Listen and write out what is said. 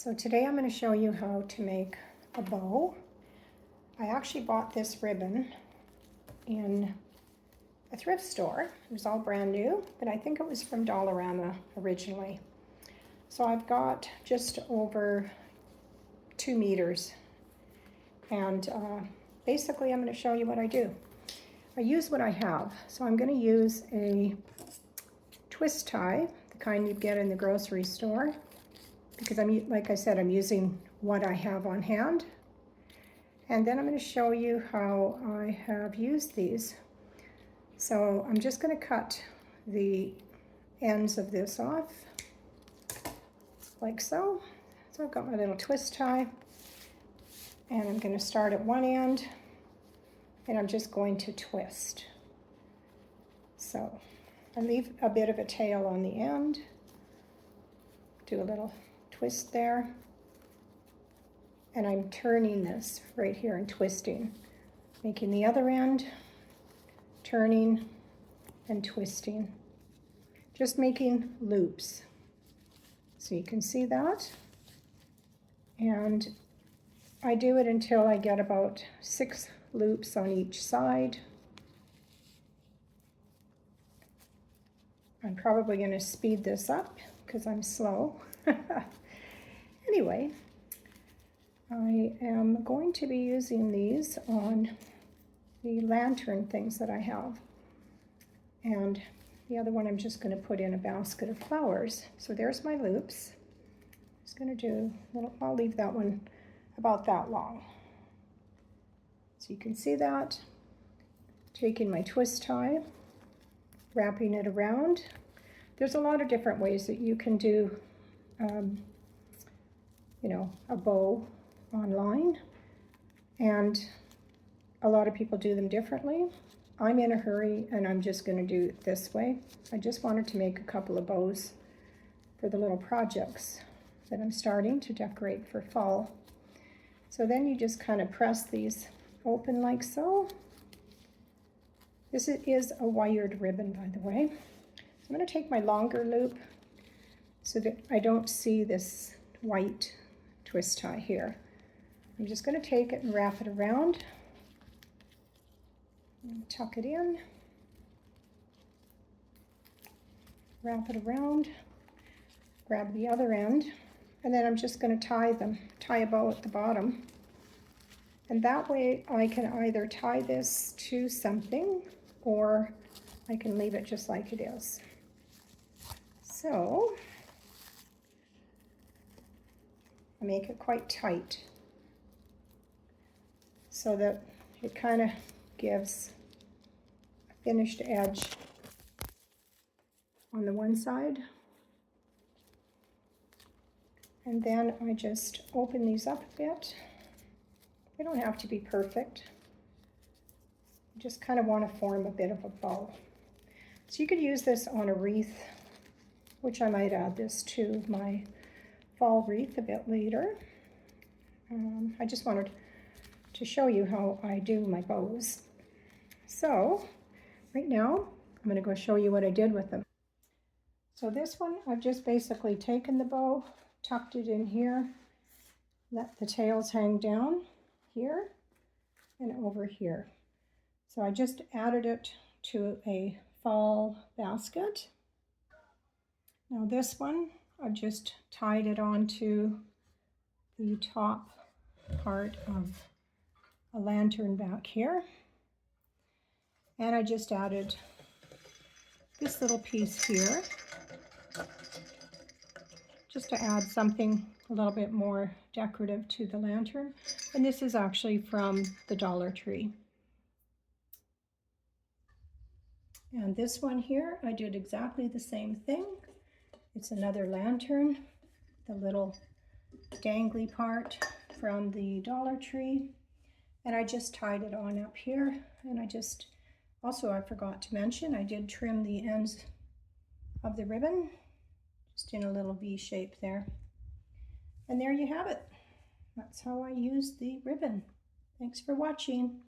So today I'm going to show you how to make a bow. I actually bought this ribbon in a thrift store. It was all brand new, but I think it was from Dollarama originally. So I've got just over 2 meters, and basically I'm going to show you what I do. I use what I have. So I'm going to use a twist tie, the kind you get in the grocery store, because like I said, I'm using what I have on hand. And then I'm going to show you how I have used these. So I'm just going to cut the ends of this off, like so. So I've got my little twist tie, and I'm going to start at one end, and I'm just going to twist. So I leave a bit of a tail on the end, do a little twist there, and I'm turning this right here and twisting, making the other end, turning and twisting, just making loops. So you can see that, and I do it until I get about 6 loops on each side. I'm probably going to speed this up because I'm slow. Anyway, I am going to be using these on the lantern things that I have. And the other one I'm just going to put in a basket of flowers. So there's my loops. Just going to do a little, I'll leave that one about that long. So you can see that. Taking my twist tie, wrapping it around. There's a lot of different ways that you can do a bow online, and a lot of people do them differently. I'm in a hurry and I'm just going to do it this way. I just wanted to make a couple of bows for the little projects that I'm starting to decorate for fall. So then you just kind of press these open like so. This is a wired ribbon, by the way. So I'm going to take my longer loop so that I don't see this white twist tie here. I'm just going to take it and wrap it around, and tuck it in, wrap it around, grab the other end, and then I'm just going to tie a bow at the bottom. And that way I can either tie this to something or I can leave it just like it is. So I make it quite tight so that it kind of gives a finished edge on the one side. And then I just open these up a bit. They don't have to be perfect. You just kind of want to form a bit of a bow. So you could use this on a wreath, which I might add this to my fall wreath a bit later. I just wanted to show you how I do my bows. So right now I'm going to go show you what I did with them. So this one, I've just basically taken the bow, tucked it in here, let the tails hang down here and over here. So I just added it to a fall basket. Now this one, I've just tied it onto the top part of a lantern back here. And I just added this little piece here, just to add something a little bit more decorative to the lantern. And this is actually from the Dollar Tree. And this one here, I did exactly the same thing. It's another lantern, the little dangly part from the Dollar Tree. And I just tied it on up here. And I forgot to mention, I did trim the ends of the ribbon, just in a little V shape there. And there you have it. That's how I use the ribbon. Thanks for watching.